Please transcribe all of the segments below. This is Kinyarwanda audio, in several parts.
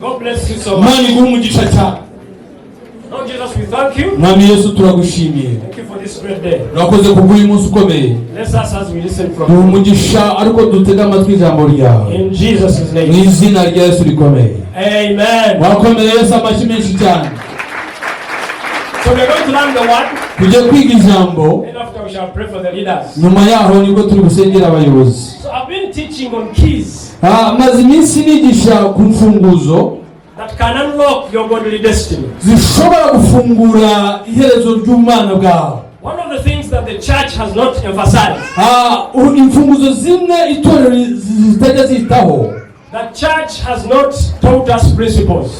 God bless you so much. Mani umugisha cyane. Lord Jesus, we thank you. Mwami Yesu turagushimiye. Thank you for this great day. Nakoze kubw'uyu munsi ukomeye. Bless us as we listen from you. Umugisha ariko dutega amatwi ijambo ryawe. In Jesus' name. Mu izina rya Yesu rikomeye. Amen. Wakomeye Yesu amashyi menshi cyane. So we are going to learn the word. Tujye kwiga ijambo. And after we shall pray for the leaders. Nyuma yaho nibwo turi gusengera abayobozi. So I've been teaching on keys. Maze iminsi nigisha ku mfunguzo that can unlock your godly destiny. Zishobora gufungura iherezo ry'umwana bwawe. One of the things that the church has not emphasized. Imfunguzo zimwe itorero zitajya zitaho. The church has not taught us principles.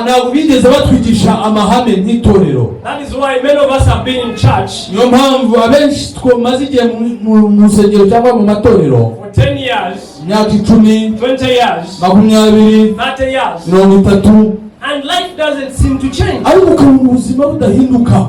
Ntabwo bigeze batwigisha amahame nk'itorero. That is why many of us have been in church. Niyo mpamvu abenshi twamaze igihe mu nsengero cyangwa mu matorero. For 10 years. Imyaka 10. 20 years. 20. 30 years. 30. And life doesn't seem to change. Ariko ukabona ubuzima budahinduka.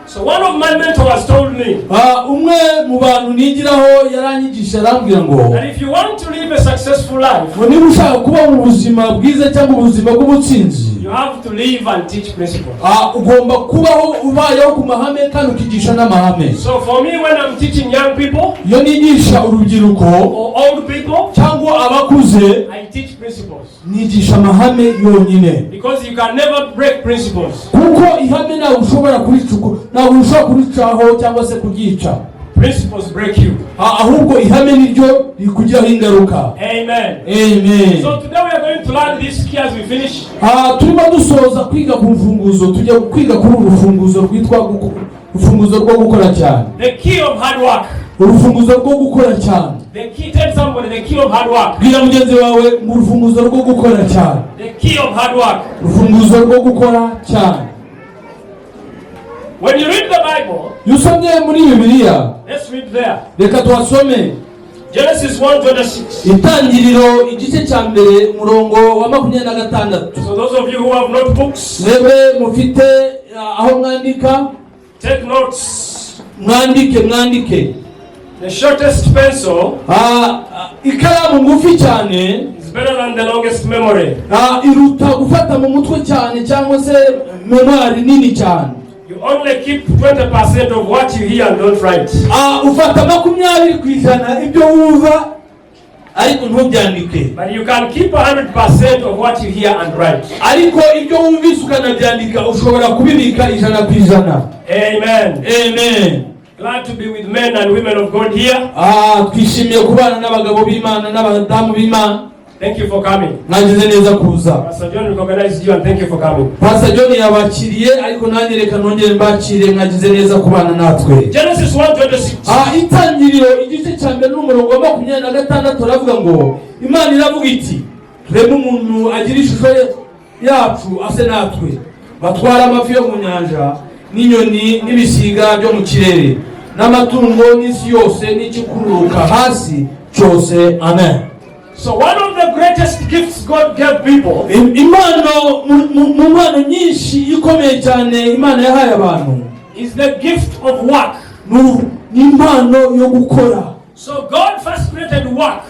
So one of my mentors told me. Umwe mu bantu nigiraho yaranyigisha arambwira ngo. That if you want to live a successful life. Niba ushaka kuba mu buzima bwiza cyangwa ubuzima bw'ubutsinzi. You have to live and teach principles. Ugomba kubaho ubayeho ku mahame kandi ukigisha n'amahame. So for me when I'm teaching young people. Iyo nigisha urubyiruko. Or old people. Cyangwa abakuze. I teach principles. Nigisha amahame yonyine. Because you can never break principles. Kuko ihame ntawe ushobora kuricaho cyangwa se kugica. Principles break you. Ahubwo ihame niryo rikugiraho ingaruka. Amen. Amen. So today we are going to learn this key as we finish. Turimo dusoza kwiga ku mfunguzo, tujya kwiga kuri urufunguzo rwitwa urufunguzo rwo gukora cyane. The key of hard work. Urufunguzo rwo gukora cyane. The key, tell somebody the key of hard work. Bwira mugenzi wawe mu rufunguzo rwo gukora cyane. The key of hard work. Urufunguzo rwo gukora cyane. When you read the Bible, yusomye muri Bibiliya. Let's read there. Reka tuhasome. Genesis 1:26. Itangiriro igice cya mbere umurongo wa 26. So those of you who have notebooks, mwebwe mufite aho mwandika, take notes. Mwandike. The shortest pencil ikaramu ngufi cyane is better than the longest memory. Iruta gufata mu mutwe cyane cyangwa se memory nini cyane. You only keep 20% of what you hear and don't write. Ufata 20% ibyo wumva ariko ntubyandike. But you can keep 100% of what you hear and write. Ariko ibyo wumvise ukanabyandika ushobora kubibika 100%. Amen. Amen. Glad to be with men and women of God here. Twishimiye kubana n'abagabo b'Imana n'abadamu b'Imana. Thank you for coming. Mwagize neza kuza. Pastor John recognized you and thank you for coming. Pastor John yabakiriye ariko nanjye reka nongere mbakire. Mwagize neza kubana natwe. Genesis 1:26. Itangiriro igice cya mbere n'umurongo wa 26 aravuga ngo Imana iravuga iti turebe umuntu agira ishusho yacu ase natwe batwara amafi yo mu nyanja n'inyoni n'ibisiga byo mu kirere n'amatungo n'isi yose n'ikikururuka hasi cyose. Amen. So one of the greatest gifts God gave people, impano mu mpano nyinshi ikomeye cyane Imana yahaye abantu, is the gift of work. Ni impano yo gukora. So God first created work.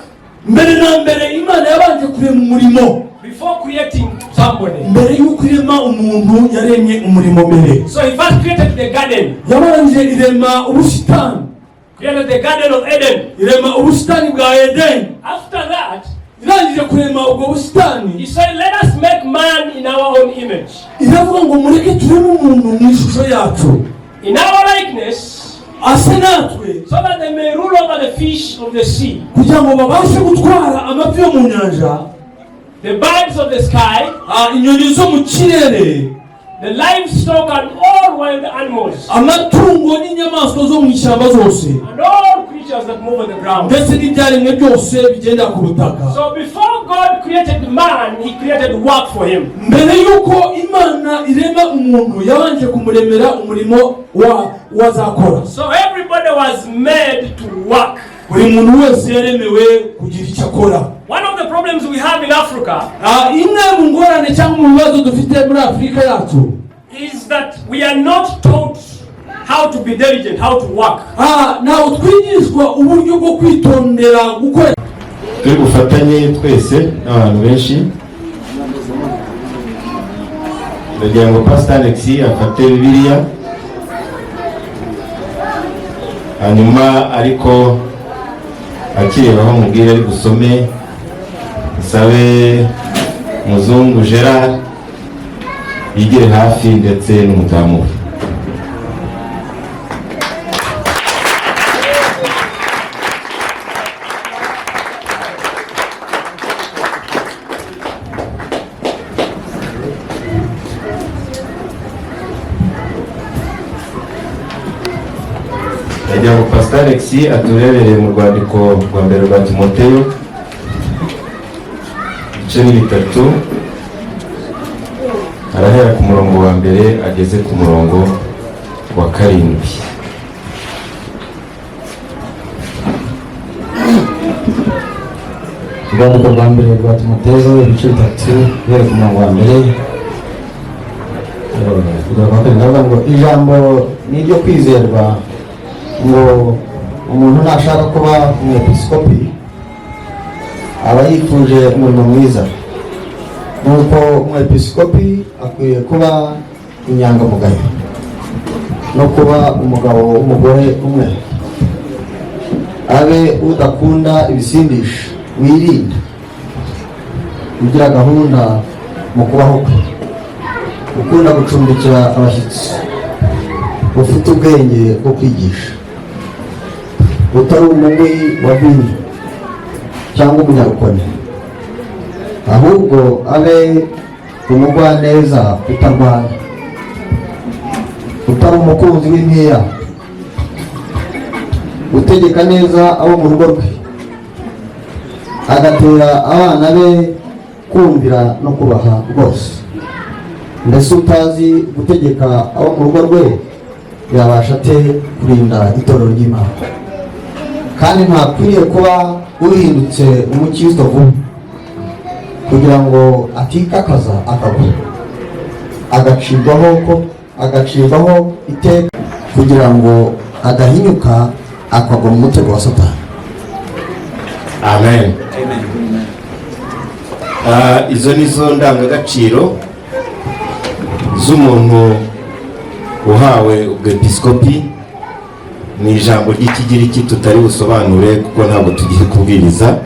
Mbere na mbere Imana yabanje kurema umurimo. Before creating somebody. Mbere y'uko irema umuntu yaremye umurimo mbere. So he first created the garden. Yabanje irema ubusitani. Created the garden of Eden. Irema ubusitani bwa Eden. After that, irangije kurema ubwo busitani, he said, let us make man in our own image. Iravuga ngo mureke tureme umuntu mu ishusho yacu. In our likeness. Ase natwe. So that they may rule over the fish of the sea. Kugira ngo babashe gutwara amafi yo mu nyanja. The birds of the sky. Inyoni zo mu kirere. The livestock and all wild animals. Amatungo n'inyamaswa zo mu ishyamba zose. And all creatures that move on the ground. Ndetse n'ibyaremwe byose bigenda ku butaka. So before God created man, he created work for him. Mbere yuko Imana irema umuntu yabanje kumuremera umurimo wazakora. So everybody was made to work. Buri muntu wese yaremewe kugira icyo akora. One of the problems we have in Africa, imwe mu ngorane cyangwa mu bibazo dufite muri Afrika yacu, is that we are not taught how to be diligent, how to work. Naho twigishwa uburyo bwo kwitondera gukora. Turi gufatanye twese n'abantu benshi ndagira ngo Pastor Alex afate Bibiliya, hanyuma ariko akirebaho mubwire ari gusome, sabe Muzungu Gerard yigire hafi ndetse n'umudamu we. Ndagira ngo Pastor Alex aturebere mu rwandiko rwa mbere rwa Timoteyo ibice ni 3, arahera ku murongo wa mbere ageze ku murongo wa 7. Urwandiko rwa mbere rwa Timoteyo ibice 3 guhera ku murongo wa mbere ndavuga ngo ijambo ni iryo kwizerwa ngo umuntu nashaka kuba umwepiskopi aba yifuje umurimo mwiza, nuko umwepiskopi akwiye kuba inyangamugayo no kuba umugabo w'umugore umwe, abe udakunda ibisindisha, wirinda, ugira gahunda mu kubaho kwe, ukunda gucumbikira abashyitsi, ufite ubwenge bwo kwigisha, utari umunywi wa vino cyangwa umunyarukoni, ahubwo abe umugwaneza utarwana, utari umukunzi w'impiya, utegeka neza abo mu rugo rwe, agatera abana be kumvira no kubaha rwose. Mbese utazi gutegeka abo mu rugo rwe yabasha ate kurinda itorero ry'Imana? Kandi ntakwiriye kuba uhindutse umukristo vuba kugira ngo atikakaza akagwa, agacirwaho iteka kugira ngo adahinyuka akagwa mu mutego wa Satani. Amen. Izo nizo ndangagaciro z'umuntu uhawe ubwepiskopi. Ni ijambo ry'ikigiriki tutari busobanure kuko ntabwo tugiye kubwiriza.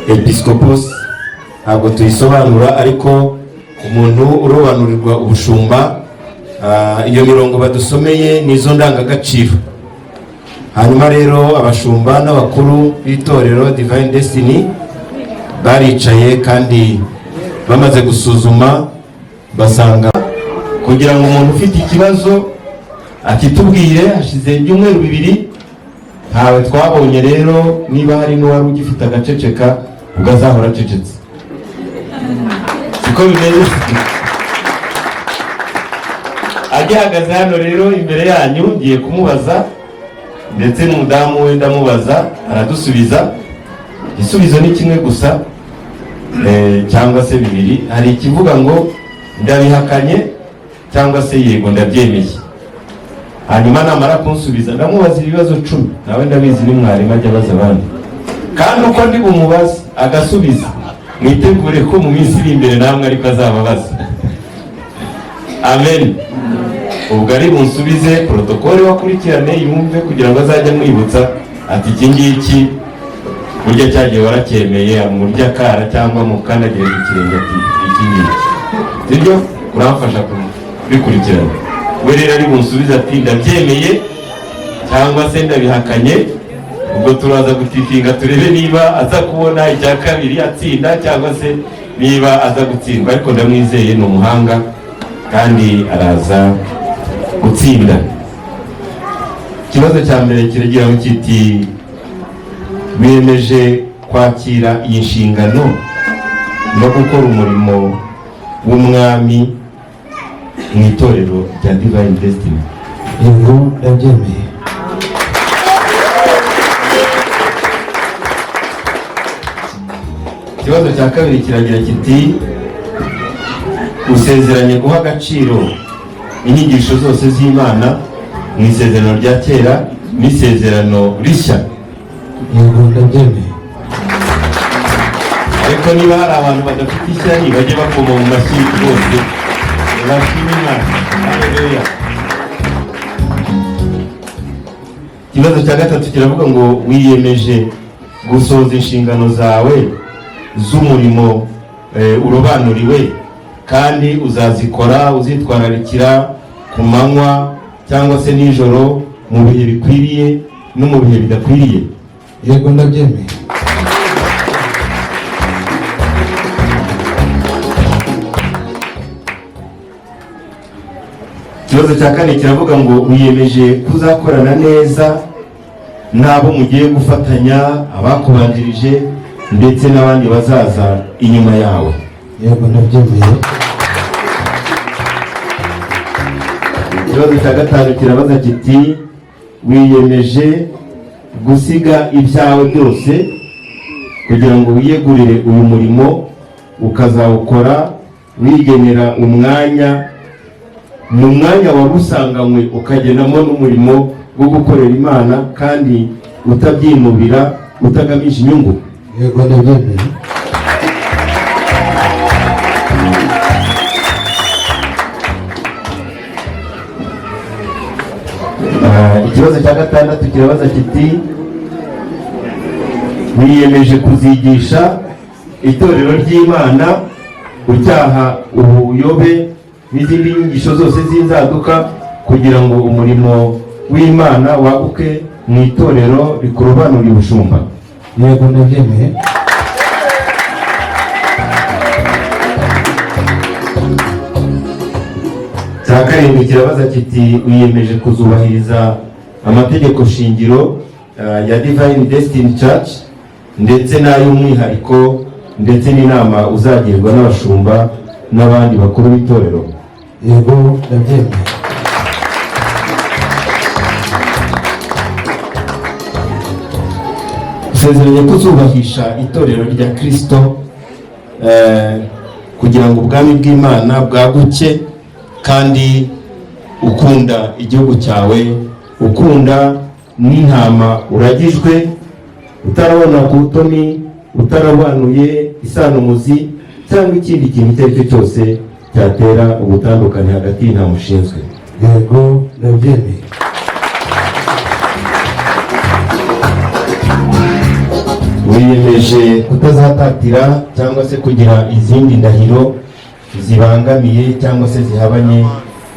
Episkopos ntabwo tuyisobanura, ariko umuntu urobanurirwa ubushumba, iyo mirongo badusomeye nizo ndangagaciro. Hanyuma rero abashumba n'abakuru b'itorero Divine Destiny baricaye kandi bamaze gusuzuma basanga kugira ngo umuntu ufite ikibazo akitubwire hashize ibyumweru 2 ntawe twabonye. Rero niba hari n'uwari ugifite agaceceka ugazahora acecetse, siko bimeze. Agihagaze hano rero imbere yanyu ngiye kumubaza, ndetse n'umudamu we ndamubaza, aradusubiza. Igisubizo ni kimwe gusa cyangwa se 2. Hari ikivuga ngo ndabihakanye cyangwa se yego ndabyemeye. Hanyuma namara kunsubiza ndamubaza ibibazo 10. Nawe ndabizi ni mwarimu ajya abaza abandi, kandi uko ndi bumubaza agasubiza mwitegure ko mu minsi iri imbere namwe ariko azababaza. Amen. Ubwo ari bunsubize protokole wakurikirane yumve kugira ngo azajye mwibutsa ati iki ngiki burya cyagiye waracyemeye, amurya kara cyangwa mukandagire ku kirenge ati iki ngiki sibyo, uramfasha kubikurikirana. We rero ari bunsubize ati ndabyemeye cyangwa se ndabihakanye. Ubwo turaza gutifinga turebe niba aza kubona icya kabiri atsinda cyangwa se niba aza gutsindwa, ariko ndamwizeye ni umuhanga kandi araza gutsinda. Ikibazo cya mbere kiragira ngo kiti biyemeje kwakira iyi nshingano no gukora umurimo w'umwami mu itorero rya Divine Destiny. Yego ndabyemeye. Ikibazo cya kabiri kiragira kiti usezeranye guha agaciro inyigisho zose z'Imana mu isezerano rya kera n'isezerano rishya. Yego ndabyemeye. Ariko niba hari abantu badafite ishyari bajye bakoma mu mashyi rwose, Ikibazo cya gatatu kiravuga ngo wiyemeje gusoza inshingano zawe z'umurimo urobanuriwe kandi uzazikora uzitwararikira ku manywa cyangwa se nijoro mu bihe bikwiriye no mu bihe bidakwiriye. Yego ndabyemeye. Ikibazo cya kane kiravuga ngo wiyemeje kuzakorana neza n'abo mugiye gufatanya, abakubanjirije ndetse n'abandi bazaza inyuma yawe. Yego ndabyemeye. Ikibazo cya gatanu kirabaza kiti wiyemeje gusiga ibyawe byose kugira ngo wiyegurire uyu murimo ukazawukora wigenera umwanya mu mwanya wagusanganywe ukagenamo n'umurimo wo gukorera Imana kandi utabyinubira utagamije inyungu. Yego ndabyemeye. Ikibazo cya gatandatu kirabaza kiti wiyemeje kuzigisha itorero ry'Imana ucyaha ubuyobe n'izindi nyigisho zose z'inzaduka kugira ngo umurimo w'Imana waguke mu itorero rikurobanura ubushumba. Yego ndabyemeye. Cya karindwi kirabaza kiti wiyemeje kuzubahiriza amategeko shingiro ya Divine Destiny Church ndetse n'ay'umwihariko ndetse n'inama uzagirwa n'abashumba n'abandi bakuru b'itorero. Yego ndabyemeye. Usezeranye kuzubahisha itorero rya Kristo kugira ngo ubwami bw'Imana bwaguke kandi ukunda igihugu cyawe, ukunda n'intama uragijwe, utarabona ku butoni, utarabanuye isanomuzi cyangwa ikindi kintu icyo ari cyo cyose cyatera ubutandukane hagati y'intama ushinzwe. Yego ndabyemeye. Wiyemeje kutazatatira cyangwa se kugira izindi ndahiro zibangamiye cyangwa se zihabanye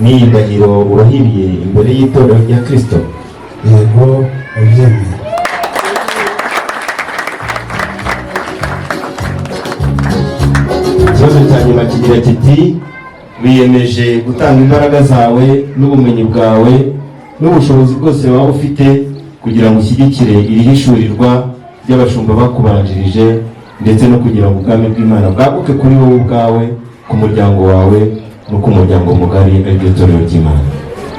n'iyi ndahiro urahiriye imbere y'itorero rya Kristo. Yego ndabyemeye. Ikibazo cya nyuma kigira kiti wiyemeje gutanga imbaraga zawe n'ubumenyi bwawe n'ubushobozi bwose waba ufite kugira ngo ushyigikire iri hishurirwa ry'abashumba bakubanjirije ndetse no kugira ngo ubwami bw'Imana bwaguke kuri wowe ubwawe, ku muryango wawe no ku muryango mugari aryo torero ry'Imana.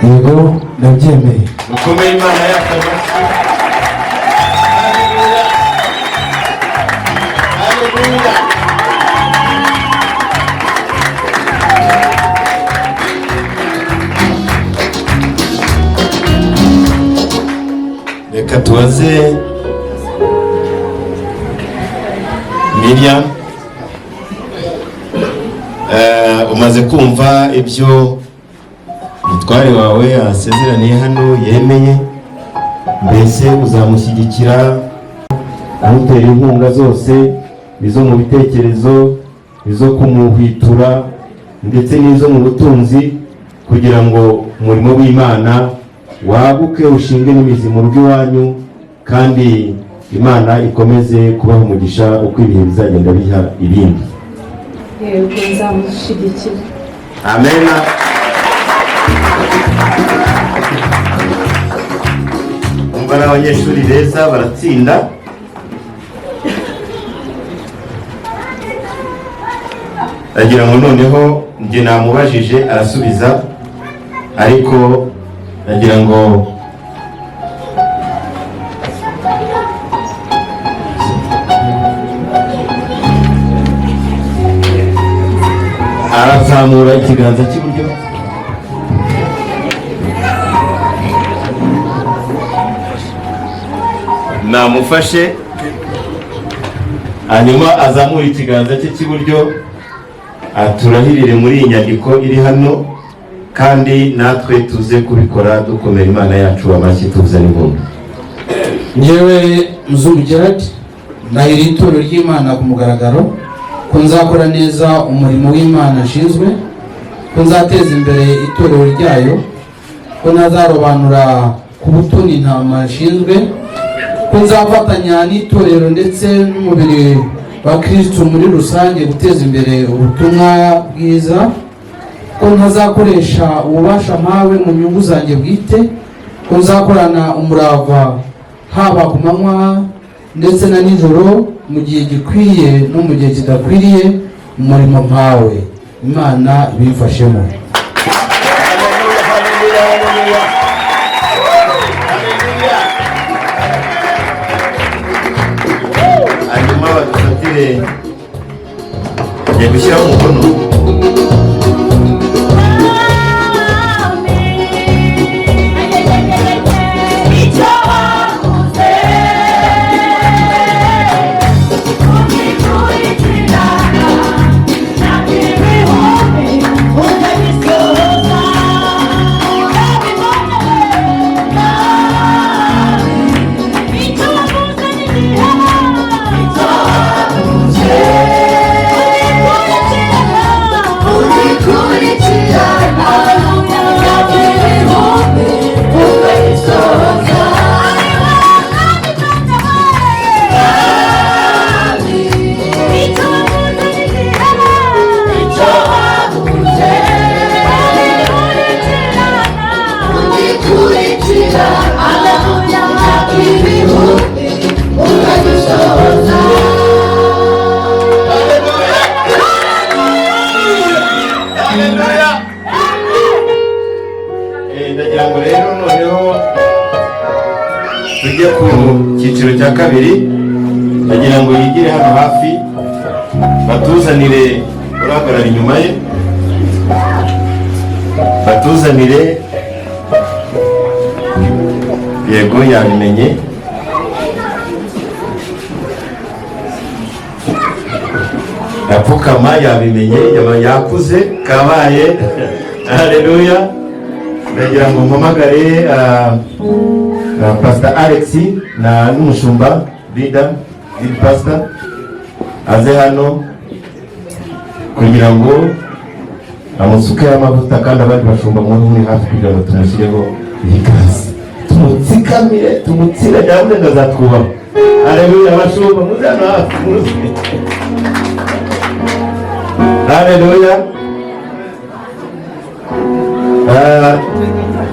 Yego ndabyemeye. Ukomeye Imana yacu. Haleluya. Reka tubaze Miriam, umaze kumva ibyo umutware wawe asezeraniye hano yemeye, mbese uzamushyigikira amutera inkunga zose, izo mu bitekerezo, izo kumuhwitura ndetse n'izo mu butunzi kugira ngo umurimo w'Imana waguke ushinge n'imizi mu rugo iwanyu kandi Imana ikomeze kubaha umugisha uko ibihe bizagenda biha ibindi. Yego nzamushyigikira. Amen. Umva n'abanyeshuri beza baratsinda. Agira ngo noneho njye namubajije arasubiza, ariko agira ngo arazamura ikiganza cy'iburyo. Namufashe, hanyuma azamura ikiganza cye cy'iburyo aturahirire muri iyi nyandiko iri hano, kandi natwe tuze kubikora dukomera Imana yacu amashyi tuvuza n'impundu. Njyewe Muzungu Gerard ndahira itorero ry'Imana ku mugaragaro ko nzakora neza umurimo w'Imana nshinzwe, ko nzateza imbere itorero ryayo, ko ntazarobanura ku butoni intama nshinzwe, ko nzafatanya n'itorero ndetse n'umubiri wa Kristo muri rusange guteza imbere ubutumwa bwiza, ko ntazakoresha ububasha mpawe mu nyungu zanjye bwite, ko nzakorana umurava haba ku manywa ndetse na nijoro, mu gihe gikwiye no mu gihe kidakwiriye umurimo mpawe. Imana ibimfashemo. Hanyuma badufatire ya gushyiraho umukono. Ndagira ngo rero noneho tujye ku cyiciro cya kabiri. Ndagira ngo yigire hano hafi batuzanire urahagarara inyuma ye, batuzanire, yego yabimenye, yapfukama yabimenye, yakuze kabaye. Haleluya. Ndagira ngo mpamagare Pastor Alex na n'umushumba lead pastor aze hano kugira ngo amusuke amavuta, kandi abandi bashumba muri hafi kugira ngo tumushyireho ikaze, tumutsikamire, tumutsire cyangwa ndazatwubaho. Haleluya. Abashumba muze hano hafi muze. Haleluya.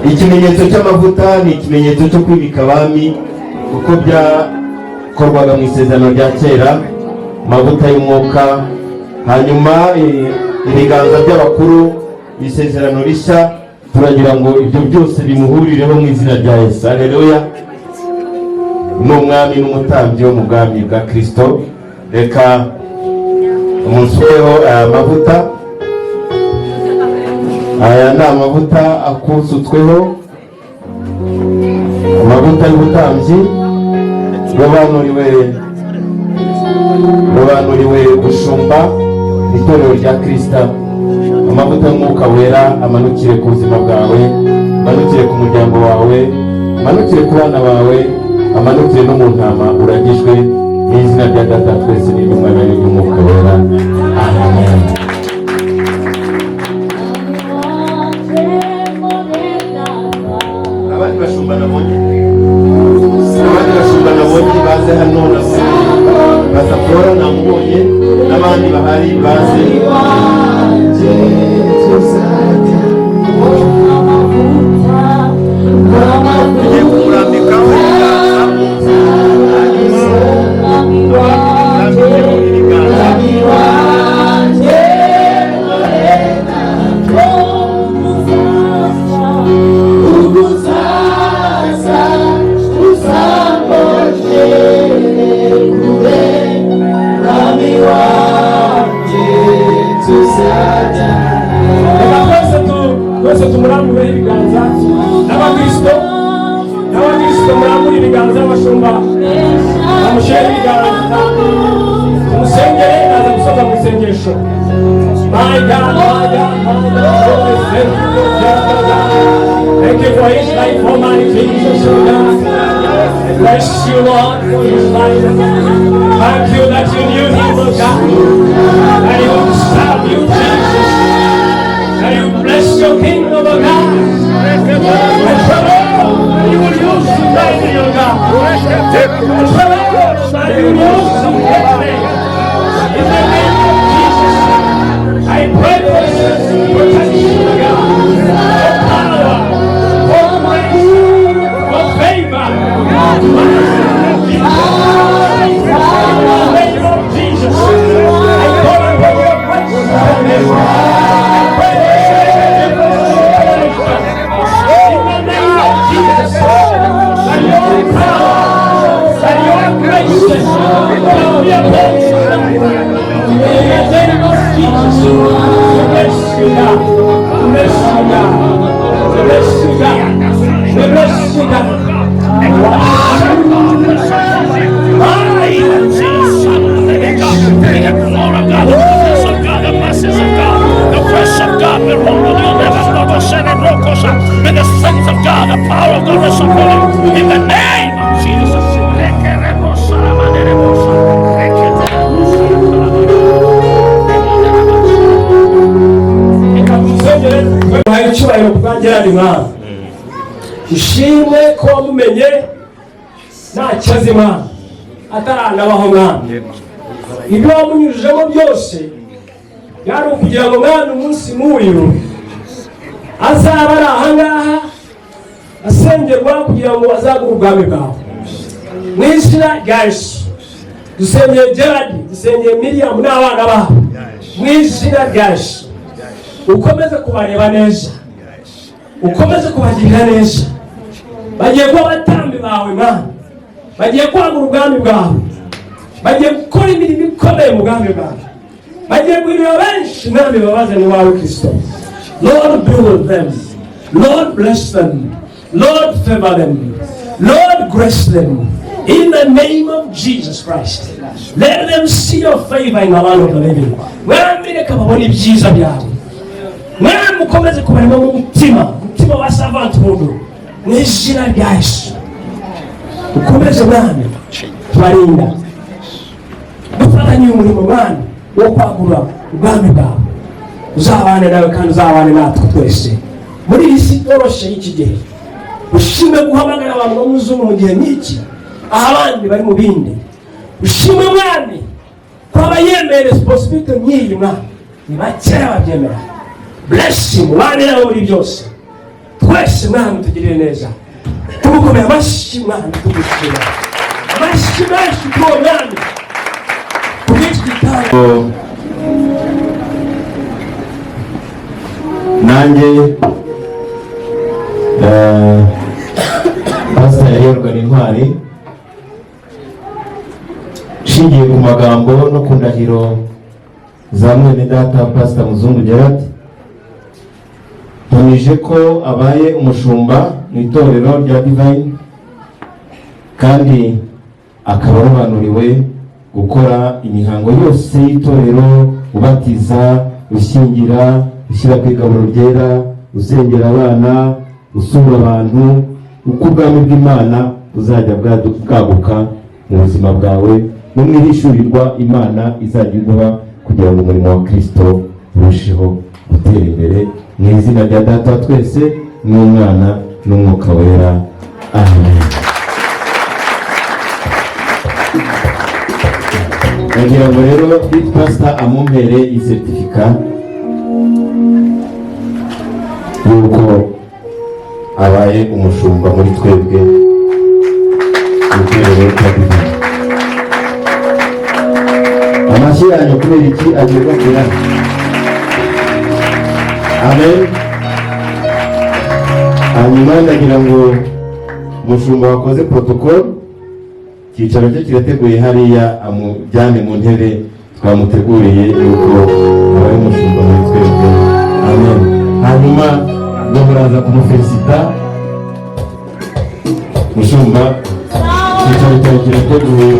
Ikimenyetso cy'amavuta ni ikimenyetso cyo kwimika abami uko byakorwaga mu isezerano rya kera, amavuta y'umwuka. Hanyuma ibiganza by'abakuru isezerano rishya, turagira ngo ibyo byose bimuhurireho mu izina rya Yesu. Haleluya. Ni umwami n'umutambyi wo mu bwami bwa Kristo. Reka umusukeho amavuta. Aya ni amavuta akusutsweho, amavuta y'ubutambyi robanuriwe gushumba itorero rya Kristo. Amavuta y'umwuka wera amanukire ku buzima bwawe, amanukire ku muryango wawe, amanukire ku bana bawe, amanukire no mu ntama uragijwe, mu izina rya Data twese n'Umwana n'Umwuka wera. Amen. Abandi bashumba nabonye baze hano, Pastor namubonye n'abandi bahari baze. Tugiye kumurambikaho twese tumurambureho ibiganza. N'abakristo murambure ibiganza, abashumba bamushyire ibiganza, tumusengere, naza gusoza mu isengesho. My God, my God, my God. Thank you for his life, Almighty Jesus, oh God. I bless you, Lord, for his life. Thank you that you knew him, oh God. That he would serve you, Jesus. That you bless your kingdom, oh God. And you will use him daily, oh God. And you will use him daily. In the name of Jesus, I pray for his protection, oh God. For power, for grace, for favor. In the name of Jesus, I call upon your grace. I pray in the name of Jesus, that your power, that your grace will be upon us. In the name of Jesus, we bless you, God. We bless you, God. We bless you, God. We bless you, God. May the sons of God, the power of God rest upon you in the name of Jesus. Muhaye icyubahiro bwa Gerard Mwami. Ishimwe ko wamumenye ntacyo azi Mwami, ataranabaho Mwami. Ibyo wamunyujijemo byose byari ukugira ngo Mwami umunsi nk'uyu azaba ari ahangaha asengerwa kugira ngo azagure ubwami bwawe. Mu izina rya Yesu dusengeye Gerard, dusengeye Miriam n'abana babo. Mu izina rya Yesu ukomeze kubareba neza, ukomeze kubagirira neza. Bagiye kuba abatambi bawe Mwami, bagiye kwagura ubwami bwawe, bagiye gukora imirimo ikomeye mu bwami bwawe, bagiye guhindura benshi Mwami babazane iwawe Kristo. Lord, be with them. Lord, bless them. Lord, favor them. Lord, grace them. In the name of Jesus Christ. Let them see your favor in the land of the living. Mwami reka babone ibyiza byawe. Mwami ukomeze kubarema mu mutima wa savant budu. Mu izina rya Yesu. Ukomeze Mwami tubarinda. Dufatanye umurimo Mwami wo kwagura ubwami bwawe. Uzabane nawe kandi uzabane natwe twese muri iyi si yoroshe y'iki gihe. Ushime guhamagara abantu bamuzungu mu gihe n'iki, aho abandi bari mu bindi. Ushime Mwami ko abayemeye responsibility nk'iyi Mwami ni bakeya babyemera. Bless him, ubane nawe muri byose. Twese Mwami tugirire neza, tumukomeye amashyi Mwami, tugushimira amashyi menshi kuri uwo Mwami kubw'iki gitabo. nanjye pastor yayorwa intwari nshingiye ku magambo no ku ndahiro za mwene data Pastor Muzungu Gerard, ntumije ko abaye umushumba mu itorero rya Divine kandi akaba arobanuriwe gukora imihango yose y'itorero, ubatiza, ushyingira, ushyira ku igaburo ryera, usengera abana, usura abantu, uko ubwami bw'Imana buzajya bwaguka mu buzima bwawe no mwihishurirwa Imana izajya iguha kugira ngo umurimo wa Kristo urusheho gutera imbere. Mu izina rya Data twese n'Umwana n'Umwuka wera, amen. Nagira ngo rero pastor amumpere isertifika yuko abaye umushumba muri twebwe uterere kabiri. Amashyi yanyu kubera iki agirwa kera. Amen. Hanyuma ndagira ngo umushumba wakoze protocol icyicaro cye kirateguye hariya, amujyane mu ntebe twamuteguriye yuko abaye umushumba muri twebwe. Amen. Hanyuma ngo muraza kumufelicita mushumba, icyicaro cyawe kirateguye.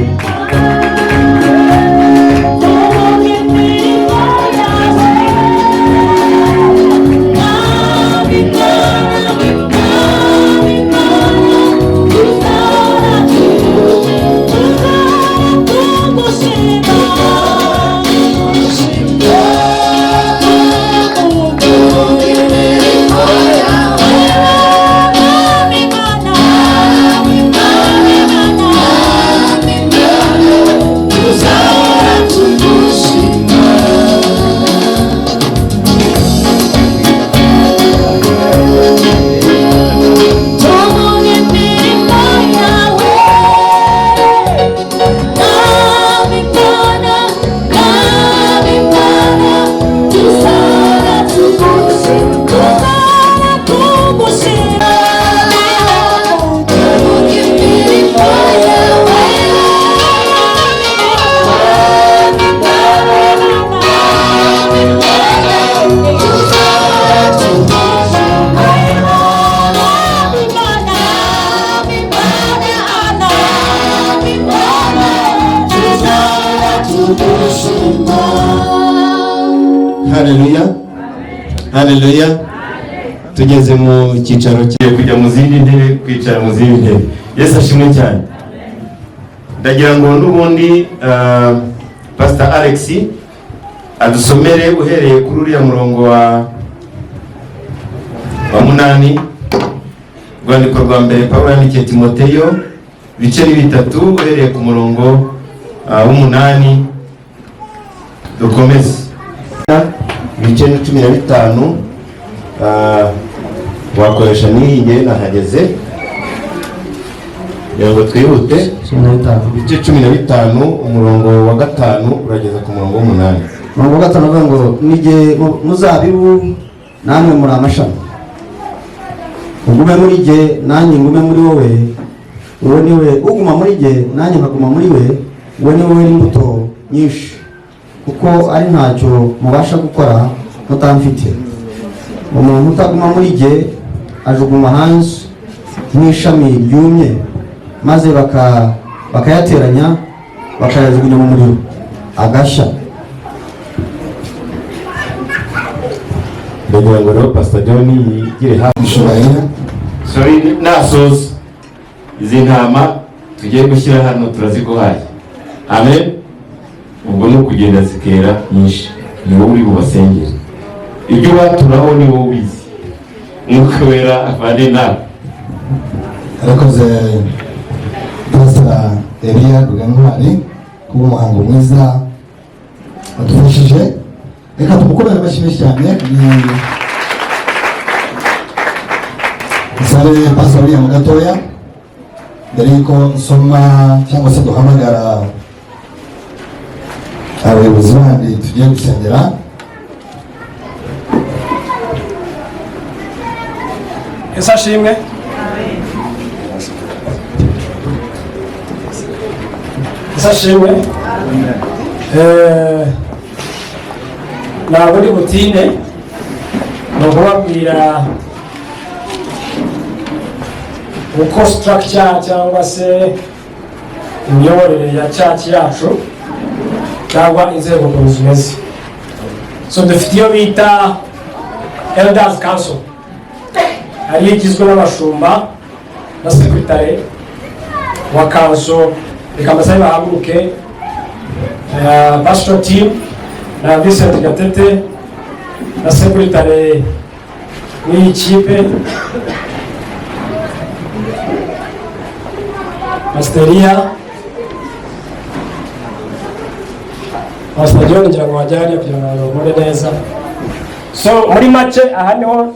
haleluya. Tugeze mu cyicaro cyo kujya mu zindi ntebe, kwicara mu zindi ntebe. Yesu ashimwe cyane. Ndagira ngo n'ubundi Pastor Alex adusomere uhereye kuri uriya murongo wa 8, rwandiko rwa mbere Pawulo yandikiye Timoteyo, bice 3 uhereye ku murongo w'8. Dukomeze ibice 15. Wakoresha n'iyi nahageze yego twihute. Ibice 15 umurongo wa 5 urageza ku murongo w'8. Umurongo wa 5 avuga ngo nige muzabibu namwe muri amashami, ugume muri jye nanjye ngume muri wowe, wowe niwe uguma muri jye nanjye nkaguma muri we, wowe niwe w'imbuto nyinshi, kuko ari ntacyo mubasha gukora mutamfite. Umuntu utaguma muri jye ajugunywa hanze nk'ishami ryumye, maze bakayateranya bakayajugunya mu muriro agashya. Ndagira ngo rero Pastor John yigire hafi sorry nasoza izi ntama tugiye gushyira hano turaziguhaye. Amen. Ubwo no kugenda zikera nyinshi, ni wowe uri bubasengere. Ibyo baturaho ni wowe ubizi. Mwuka wera avane nawe. Arakoze Pastor Elia Rugangwari ku muhango mwiza adufashije. Reka tumukorere amashyi cyane. Sare Pastor William gatoya mbere yuko nsoma cyangwa se duhamagara abayobozi bandi tugiye gusengera. Yesu ashimwe. Yesu ashimwe. Ntabwo ndi butinde ni ukubabwira uko structure cyangwa se imiyoborere ya church yacu cyangwa inzego ukuntu zimeze. So dufite iyo bita Elders Council, ariyo igizwe n'abashumba na sekretari wa council. Reka mbasabe bahaguruke. Pastor team na Vincent Gatete na sekretari w'iyi kipe Masteria, Pastor John ngira ngo wajyane kugira ngo babone neza. So muri make aha niho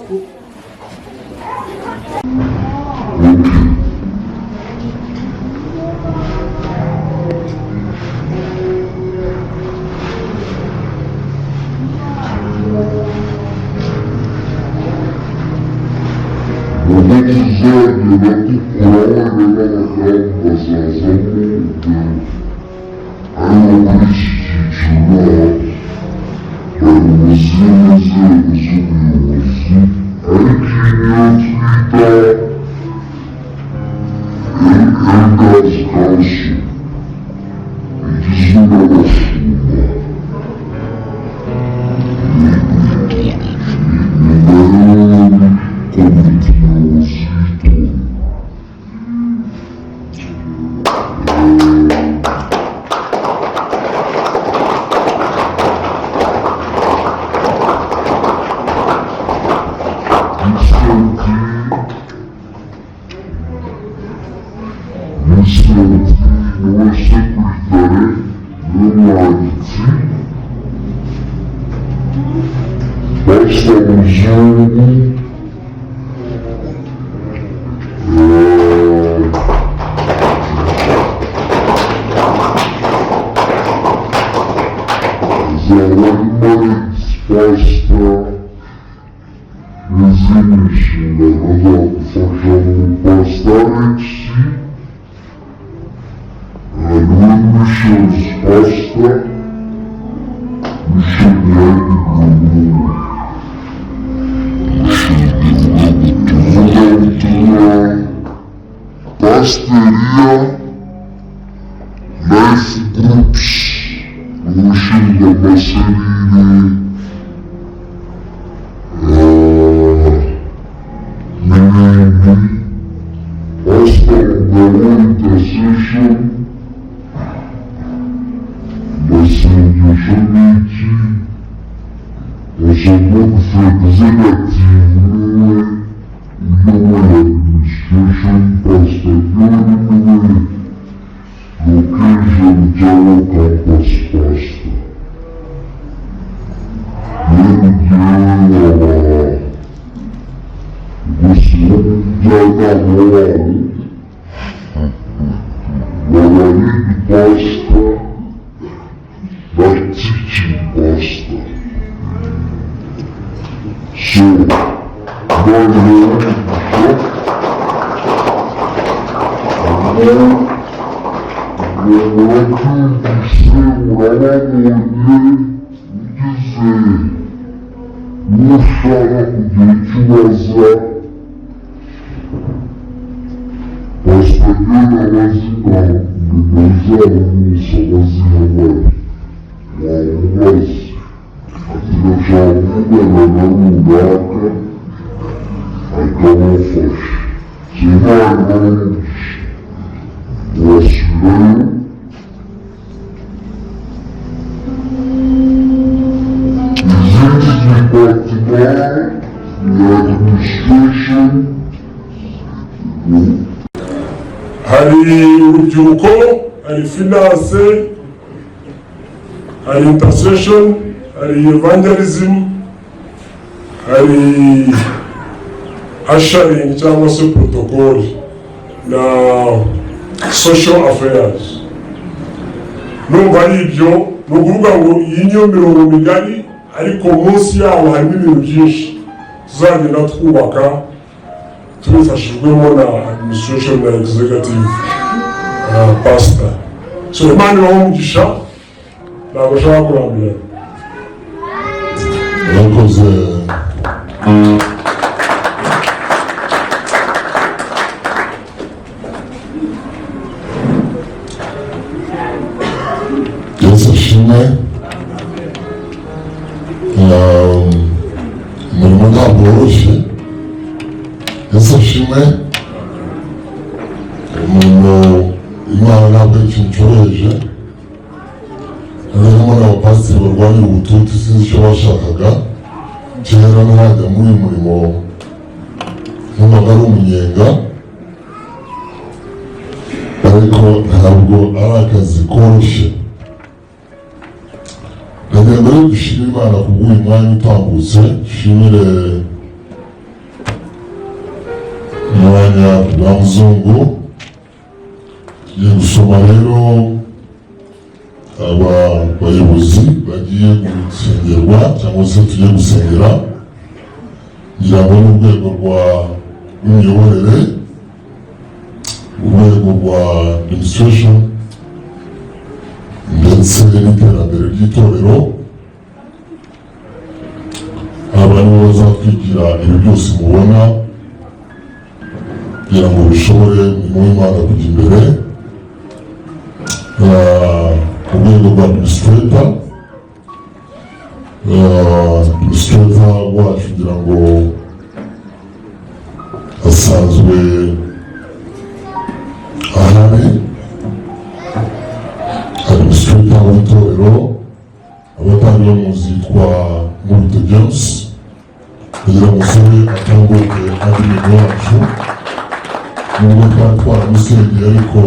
Pastoria Life Groups umushinga Maserire intercession, masengesho n'iki basabwa gufata executive uyobora administration pastor John niwe location cyangwa campus pastor n'urugero gusa umujyanama wabo waba lead pastor na teaching pastor. So, hari urubyiruko, hari finance, hari intercession, hari evangelism, hari ushering cyangwa se protocol na social affairs. Numva ari ibyo ni ukuvuga ngo iyi niyo mirongo migari, ariko munsi yawo harimo ibintu byinshi tuzagenda twubaka tubifashijwemo na administration na executive pastor. So Imana ibahe umugisha, ntabwo ashaka kurambira. Murakoze. Yesu ashimwe. Umurimo ntabwo woroshye. Yesu ashimwe. Umuntu Imana ntabwo ari ikintu cyoroheje. Harimo n'abapasiteri barwanya ubututi sinzi icyo bashakaga. Kera ntajya muri uyu murimo numvaga ari umunyenga, ariko ntabwo ari akazi koroshye. Ndagira ngo dushimire Imana kubw'uyu mwanya utambutse, dushimire umwanya wa muzungu. Tugiye gusoma rero abayobozi bagiye gusengerwa cyangwa se tugiye gusengera, ngira ngo n'urwego rw'imiyoborere, urwego rwa administration ndetse n'iterambere ry'itorero. Aba nibo bazatwigira ibi byose mubona kugira ngo bishobore umurimo w'Imana kujya imbere. Urwego rwa administrator wacu kugira ngo asanzwe ahari, administrator w'itorero, abatari bamuzi yitwa Murute James, kugira ngo umusore atambuke ari ibintu wacu, nubwo twari twaramusengeye ariko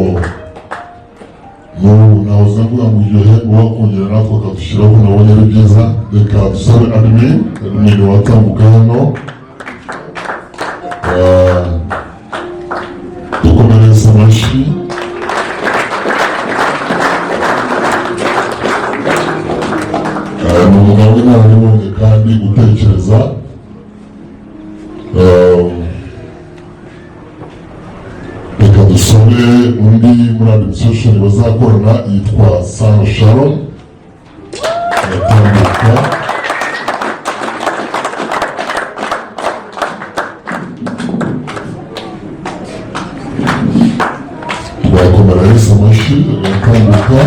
n'ubu nahoze mvuga ngo iryo hembo wakongera natwe akadushyiraho, nabonye ari byiza. Reka dusabe admin watambuka hano, dukomereze amashyi. Ni umugabo w'inararibonye kandi gutekereza. Reka dusabe undi muri administration bazakorana yitwa Sarah Sharon, aratambuka. Twakomereza amashyi, aratambuka.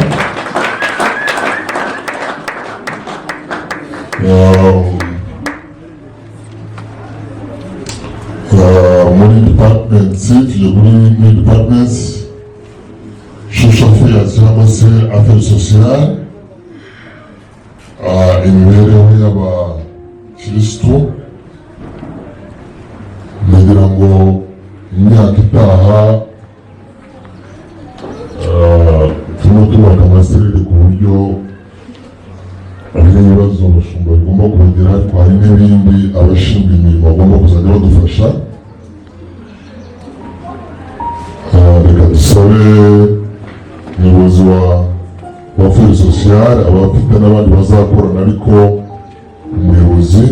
muri departments tujya muri departments social affairs cyangwa se affaires sociales, imibereho y'abakirisitu. Ndagira ngo imyaka itaha turimo tubaka amaserere ku buryo hari n'ibibazo abashumba bigomba kubagira, ariko hari n'ibindi abashinzwe imirimo bagomba kuzajya badufasha. Reka dusabe umuyobozi wa affaires sociales, abafite n'abandi bazakorana, ariko umuyobozi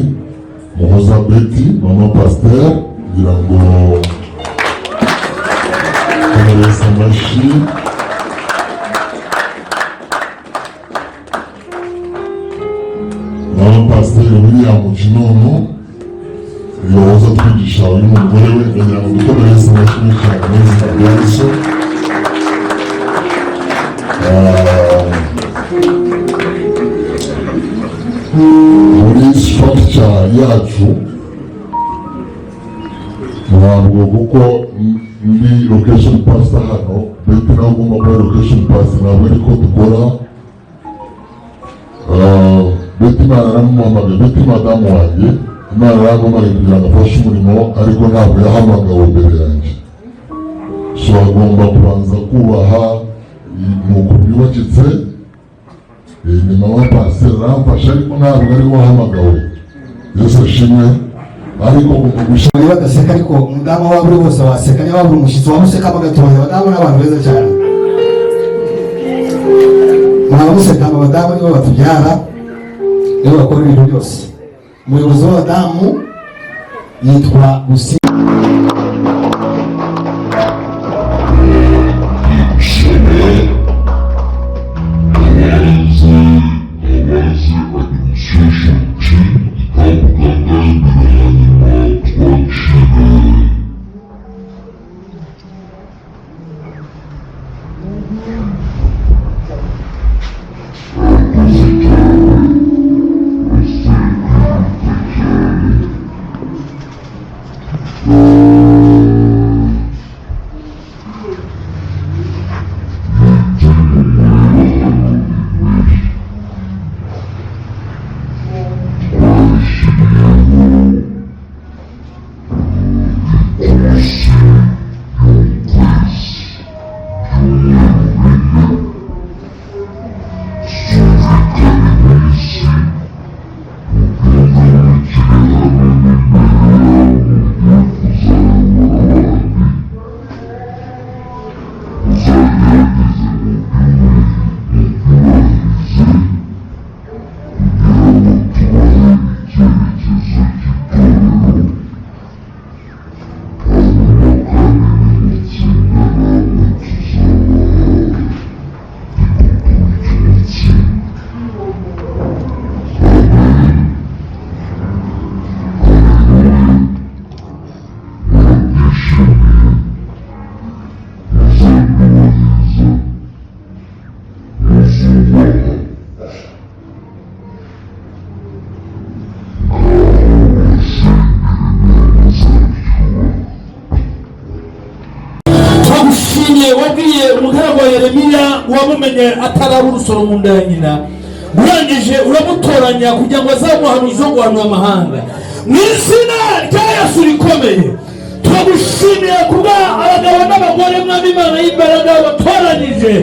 Muhoza Betty, mama pasteur, kugira ngo amerese amashyi. Mama pasteur William Kinono yoza twigisha uyu mugore we, kugira ngo dukomereze amashyi cyane neza byaso. Muri structure yacu ntabwo kuko ndi location pastor hano, Betty nawe ugomba kuba location pastor, ntabwo ariko dukora. Betty Imana aramuhamagaye, Betty madamu wanjye, Imana aramuhamagaye kugira ngo afashe umurimo, ariko ntabwo yahamagawe imbere yanjye. So agomba kubanza kubaha nuko byubakitse. Ni mama pasteur aramfasha, ariko ntabwo ari wahamagawe. Yesu ashimwe. Ariko gushimira bagaseka, ariko umudamu wabo uri bose waseka, niba wabura umushyitsi wamuseka bagatoya. Abadamu n'abantu beza cyane, mwamuseka. Abadamu nibo batubyara, nibo bakora ibintu byose. Umuyobozi w'abadamu yitwa Gusi. Wamumenye ataraba urusoro mu nda ya nyina, urangije uramutoranya kugira ngo azamuhanuze wo guhanura amahanga. Mu izina rya Yesu rikomeye turagushimiye kuba abagabo n'abagore mwami Imana y'imbaraga wabatoranyije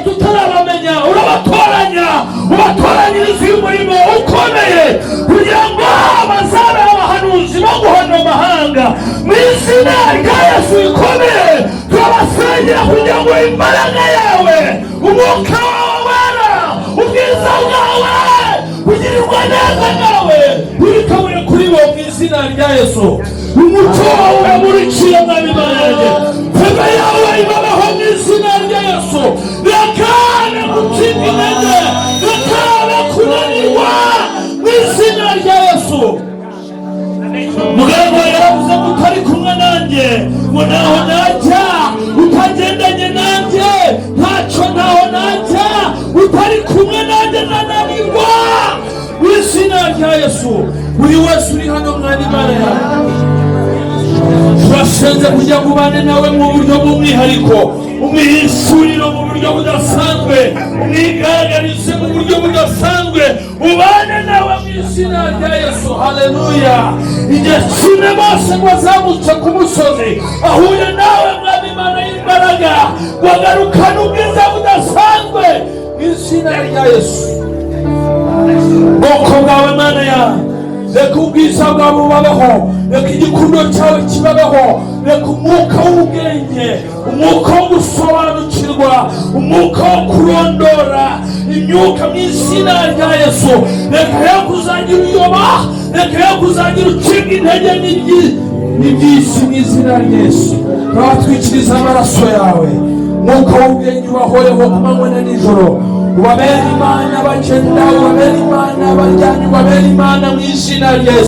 tutarabamenya, urabatoranya ubatoranyiriza uyu murimo ukomeye kugira ngo bazabe abahanuzi bo guhanura amahanga. Mu izina rya Yesu rikomeye turabasengera kugira ngo imbaraga yawe, umwuka wawe wera, ubwiza bwawe, kugirirwa neza nawe birikabure kuri bo mu izina rya Yesu. Umucyo wawe uramurikiye mwami Imana yanjye, feva yawe ibabaho mu izina rya Yesu. Rekane gucika intege, rekane kunanirwa mu izina rya Yesu. Mugabo yaravuze ngo utari kumwe nanjye ngo naho najya, utagendanye nanjye ntacyo naho najya, utari kumwe nanjye nananirwa mu izina rya Yesu. Buri wese uri hano mwari Imana yawe turasenze kugira ngo ubane nawe mu buryo bw'umwihariko, umwihisuriro mu buryo budasanzwe, umwigaragarize mu buryo budasanzwe, ubane nawe mu izina rya Yesu. Haleluya. Igihe kimwe Mose ngo azamutse ku musozi ahuye nawe mwami Imana y'imbaraga, wagarukana ubwiza budasanzwe mu izina rya Yesu. Bwoko bwawe Mana yawe, reka ubwiza bwawe bubabeho, reka igikundo cyawe kibabeho, reka umwuka w'ubwenge, umwuka wo gusobanukirwa, umwuka wo kurondora imyuka mu izina rya Yesu. Reka yo kuzagira uyoba, reka yo kuzagira ucibwa intege n'iby'isi mu izina rya Yesu. Turatwikiriza amaraso yawe, umwuka w'ubwenge ubahoreho ku manywa na nijoro. Ubabere Imana bagenda, ubabere Imana baryamye, ubabere Imana mu izina rya Yesu.